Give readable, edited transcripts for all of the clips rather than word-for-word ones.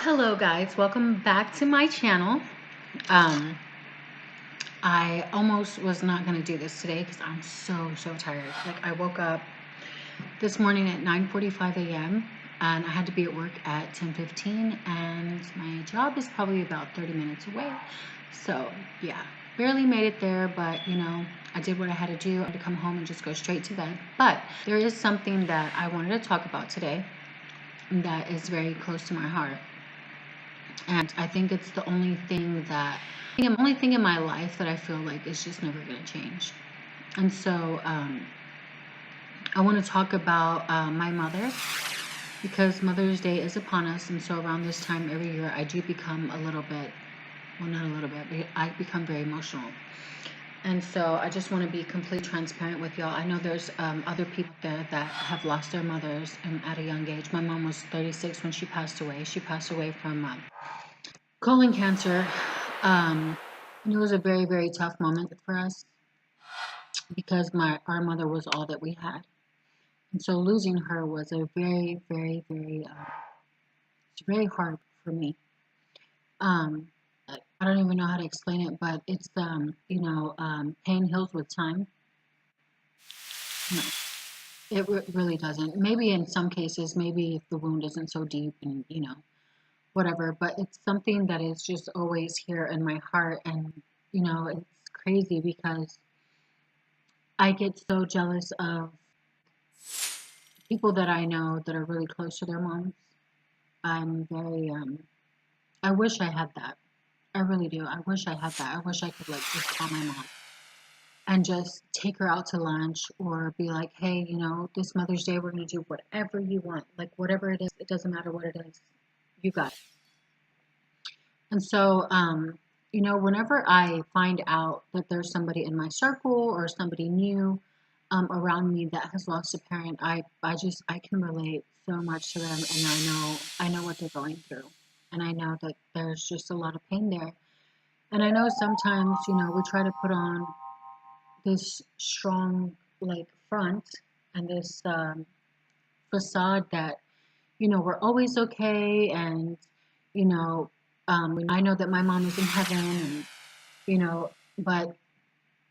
Hello guys, welcome back to my channel. Um, I almost was not going to do this today because I'm so tired. Like I woke up this morning at 9:45 a.m. and I had to be at work at 10:15 and my job is probably about 30 minutes away. So yeah, barely made it there, but I did what I had to do. I had to come home and just go straight to bed. But there is something that I wanted to talk about today that is very close to my heart. And I think it's the only thing in my life that I feel like is just never going to change. And so I want to talk about my mother because Mother's Day is upon us. And so around this time every year, I do become a little bit, well, not a little bit, but I become very emotional. And so I just want to be completely transparent with y'all. I know there's other people there that have lost their mothers at a young age. My mom was 36 when she passed away. She passed away from colon cancer. It was a very tough moment for us because our mother was all that we had, and so losing her was a it's very hard for me. I don't even know how to explain it, but it's pain heals with time. No, it really doesn't. Maybe in some cases, maybe if the wound isn't so deep and whatever, but it's something that is just always here in my heart, and it's crazy because I get so jealous of people that I know that are really close to their moms. I'm very I wish I had that. I really do. I wish I had that. I wish I could like just call my mom and just take her out to lunch or be like, "Hey, this Mother's Day we're going to do whatever you want. Like whatever it is, it doesn't matter what it is. You got it." And so whenever I find out that there's somebody in my circle or somebody new around me that has lost a parent, I can relate so much to them, and I know what they're going through, and I know that there's just a lot of pain there, and I know sometimes we try to put on this strong like front and this facade that we're always okay, and I know that my mom is in heaven, and you know, but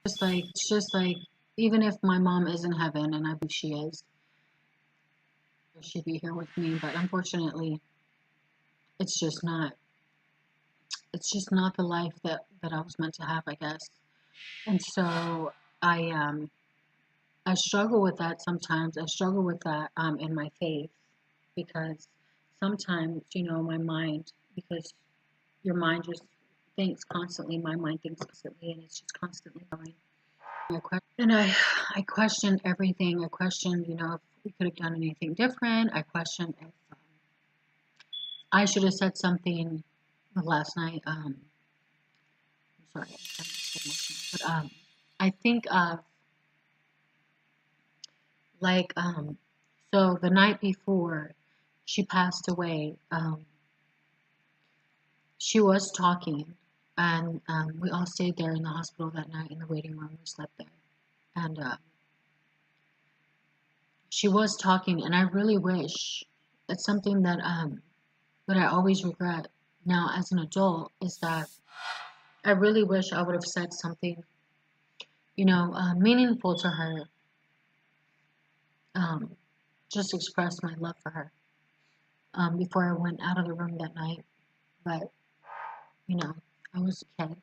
it's just like even if my mom is in heaven, and I believe she is, she'd be here with me, but unfortunately, it's just not. It's just not the life that I was meant to have, I guess. And so I struggle with that sometimes. I struggle with that in my faith because sometimes my mind, because your mind just thinks constantly. My mind thinks constantly, and it's just constantly going. I question everything. I question, if we could have done anything different. I question if I should have said something last night. I'm sorry, I'm trying to get emotional, but I think of like so the night before she passed away, she was talking, and we all stayed there in the hospital that night in the waiting room. We slept there, and she was talking, and I really wish it's something that I always regret now as an adult is that I really wish I would have said something, meaningful to her, um, just express my love for her before I went out of the room that night. But you know, I was a kid,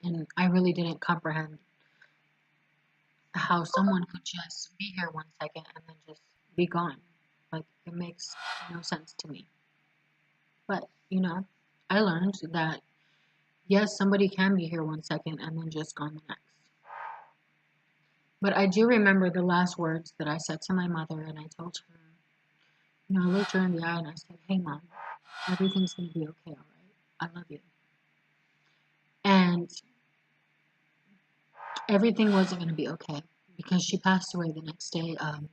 and I really didn't comprehend how someone could just be here 1 second and then just be gone. Like it makes no sense to me. But I learned that yes, somebody can be here 1 second and then just gone the next. But I do remember the last words that I said to my mother, and I told her, I looked her in the eye and I said, "Hey, Mom, everything's going to be okay, all right? I love you." And everything wasn't going to be okay because she passed away the next day. If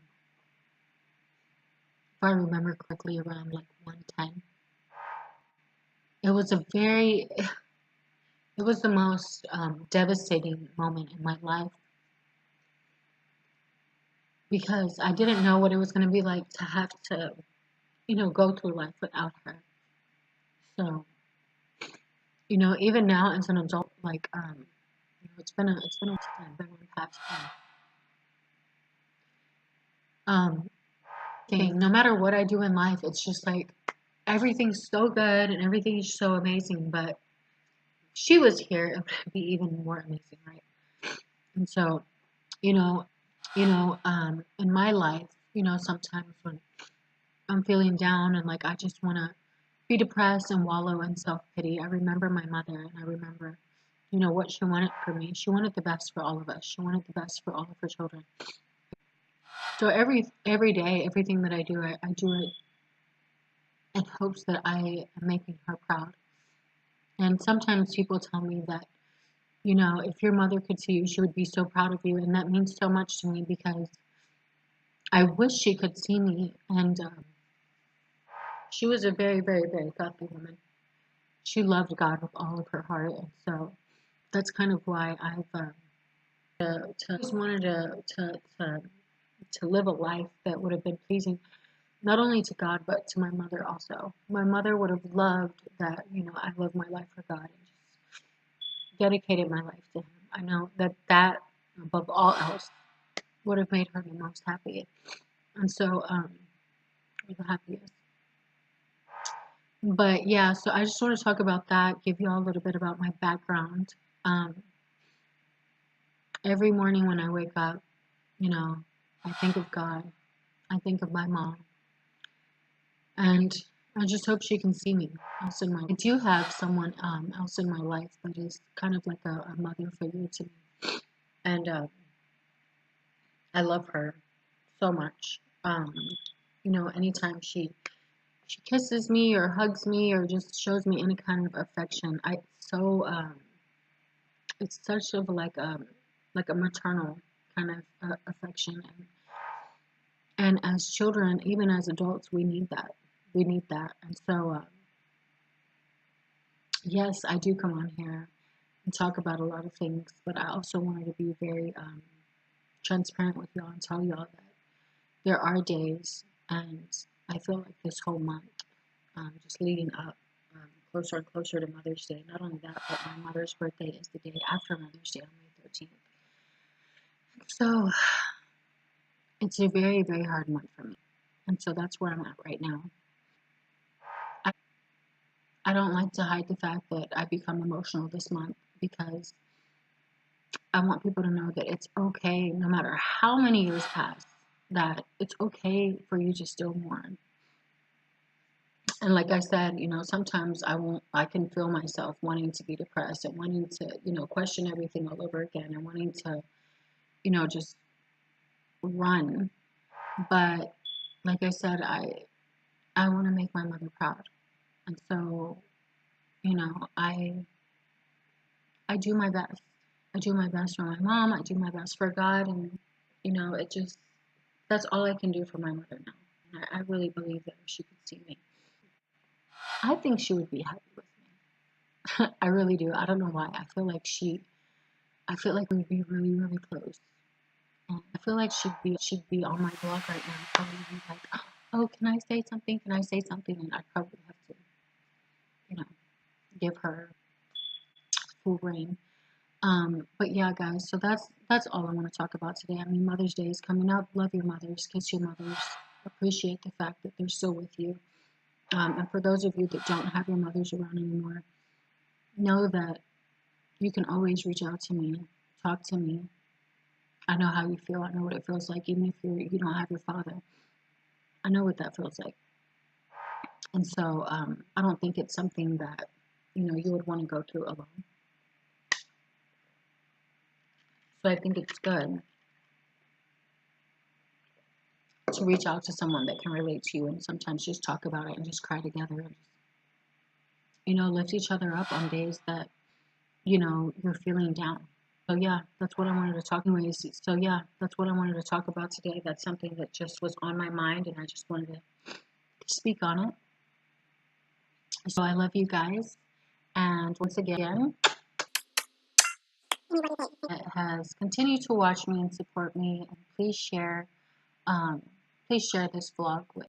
I remember correctly, around like 1:10. It was it was the most devastating moment in my life because I didn't know what it was going to be like to have to go through life without her. So, even now as an adult, like, it's been a time, been one past time. No matter what I do in life, it's just like everything's so good and everything's so amazing, but she was here, it would be even more amazing, right? And so, you know, in my life, sometimes when I'm feeling down and like I just want to be depressed and wallow in self pity, I remember my mother and I remember, what she wanted for me. She wanted the best for all of us. She wanted the best for all of her children. So every day, everything that I do, I do it in hopes that I am making her proud. And sometimes people tell me that, if your mother could see you, she would be so proud of you. And that means so much to me because I wish she could see me. And she was a very, very, very godly woman. She loved God with all of her heart. And so that's kind of why I've just wanted to live a life that would have been pleasing not only to God but to my mother also. My mother would have loved that, I lived my life for God and just dedicated my life to Him. I know that above all else would have made her the most happy, and so or the happiest. But yeah, so I just want to talk about that, give you all a little bit about my background. Every morning when I wake up, I think of God, I think of my mom, and I just hope she can see me else in my. I do have someone else in my life that is kind of like a mother figure to me, and I love her so much. Anytime she kisses me or hugs me or just shows me any kind of affection, it's such of like a maternal kind of affection, and as children, even as adults, we need that. We need that, and so yes, I do come on here and talk about a lot of things, but I also wanted to be very transparent with y'all and tell y'all that there are days, and I feel like this whole month, just leading up closer and closer to Mother's Day. Not only that, but my mother's birthday is the day after Mother's Day on May 13th. So it's a very, very hard month for me. And so that's where I'm at right now. I don't like to hide the fact that I become emotional this month because I want people to know that it's okay, no matter how many years pass, that it's okay for you to still mourn. And like I said, sometimes I can feel myself wanting to be depressed and wanting to, question everything all over again and wanting to, just run. But like I said, I want to make my mother proud. And so, you know, I I do my best. I do my best for my mom, I do my best for God, and it just that's all I can do for my mother now. And I really believe that if she could see me, I think she would be happy with me. I really do. I don't know why. I feel like we'd be really, really close. And I feel like she'd be on my blog right now, probably be like, "Oh, can I say something? Can I say something?" And I'd probably have to, you know, give her full reign. But yeah, guys. So that's all I want to talk about today. I mean, Mother's Day is coming up. Love your mothers. Kiss your mothers. Appreciate the fact that they're still with you. And for those of you that don't have your mothers around anymore, know that you can always reach out to me, talk to me. I know how you feel. I know what it feels like, even if you don't have your father. I know what that feels like. And so I don't think it's something that you would want to go through alone. So I think it's good to reach out to someone that can relate to you and sometimes just talk about it and just cry together and lift each other up on days that you're feeling down. So yeah, that's what I wanted to talk. Anyways, so yeah, that's what I wanted to talk about today. That's something that just was on my mind, and I just wanted to speak on it. So I love you guys, and once again, that has continued to watch me and support me, and um, please share this vlog with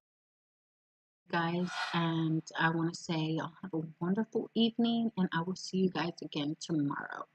guys, and I want to say y'all have a wonderful evening, and I will see you guys again tomorrow.